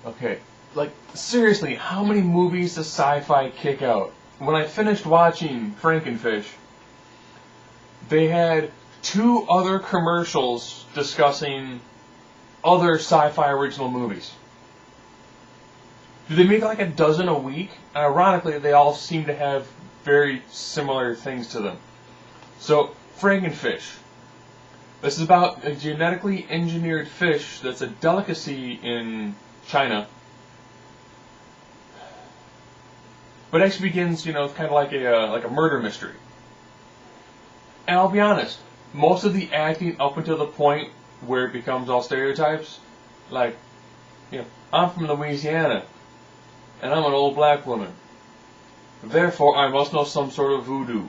Okay, like, seriously, how many movies does SyFy kick out? When I finished watching Frankenfish, they had 2 other commercials discussing other SyFy original movies. Do they make like a dozen a week? Ironically, they all seem to have very similar things to them. So, Frankenfish. This is about a genetically engineered fish that's a delicacy in China. But it actually begins, kind of like a murder mystery. And I'll be honest, most of the acting up until the point where it becomes all stereotypes, like, I'm from Louisiana, and I'm an old black woman. Therefore, I must know some sort of voodoo.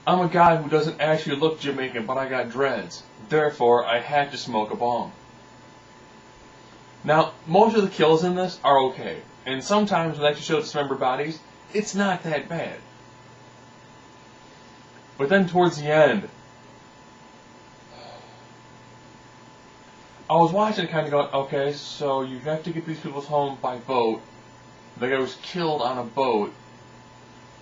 I'm a guy who doesn't actually look Jamaican, but I got dreads. Therefore, I had to smoke a bong. Now, most of the kills in this are okay, and sometimes when they actually show dismembered bodies, it's not that bad. But then towards the end, I was watching it kind of going, okay, so you have to get these people home by boat. The guy was killed on a boat.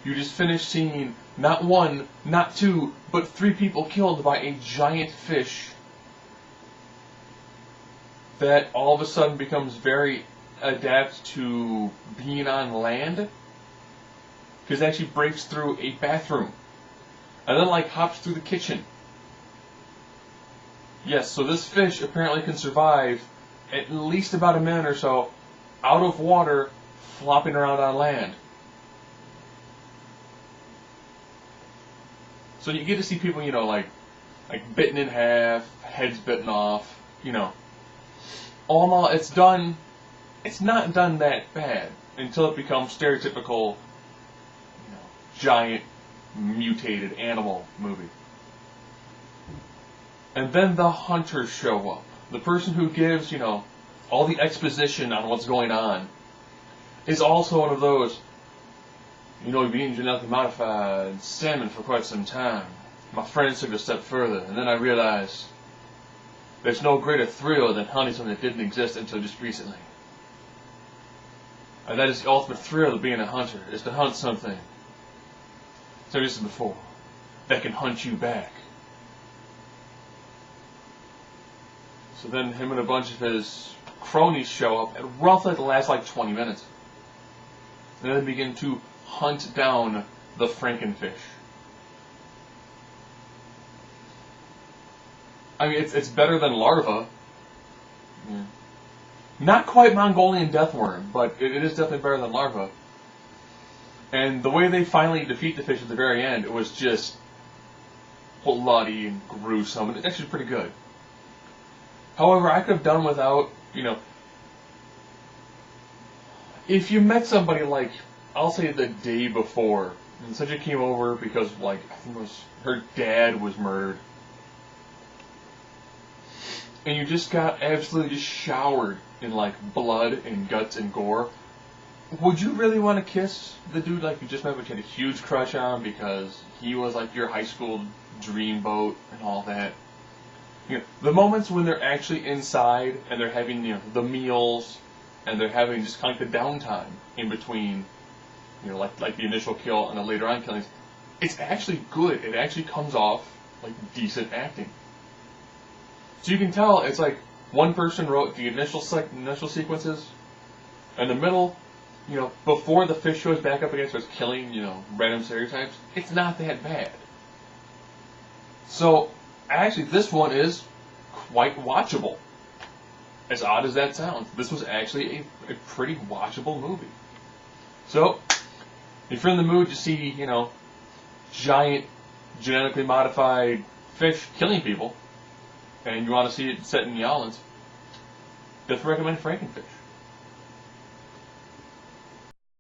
You just finished seeing not 1, not 2, but 3 people killed by a giant fish that all of a sudden becomes very adept to being on land, because it actually breaks through a bathroom and then hops through the kitchen. Yes, so this fish apparently can survive at least about a minute or so out of water, flopping around on land. So you get to see people, like bitten in half, heads bitten off, All in all, it's not done that bad until it becomes stereotypical, giant, mutated animal movie. And then the hunters show up. The person who gives, all the exposition on what's going on is also one of those, being genetically modified salmon for quite some time. My friends took it a step further, and then I realized there's no greater thrill than hunting something that didn't exist until just recently. And that is the ultimate thrill of being a hunter, is to hunt something, so this is before, that can hunt you back. So then him and a bunch of his cronies show up at roughly the last 20 minutes. And then begin to hunt down the Frankenfish. I mean, it's better than larva. Yeah. Not quite Mongolian deathworm, but it is definitely better than larva. And the way they finally defeat the fish at the very end, it was just bloody and gruesome, and it's actually pretty good. However, I could have done without, if you met somebody I'll say the day before, and such a came over because I think it was her dad was murdered, and you just got absolutely just showered in blood and guts and gore, would you really want to kiss the dude you just met, but you had a huge crush on because he was your high school dreamboat and all that? The moments when they're actually inside and they're having the meals and they're having just kind of the downtime in between, like the initial kill and the later on killings, it's actually good. It actually comes off decent acting. So you can tell it's one person wrote the initial sequences, and the middle, before the fish shows back up again starts killing, random stereotypes, it's not that bad. So actually, this one is quite watchable. As odd as that sounds, this was actually a pretty watchable movie. So, if you're in the mood to see, giant, genetically modified fish killing people, and you want to see it set in the islands, definitely recommend Frankenfish.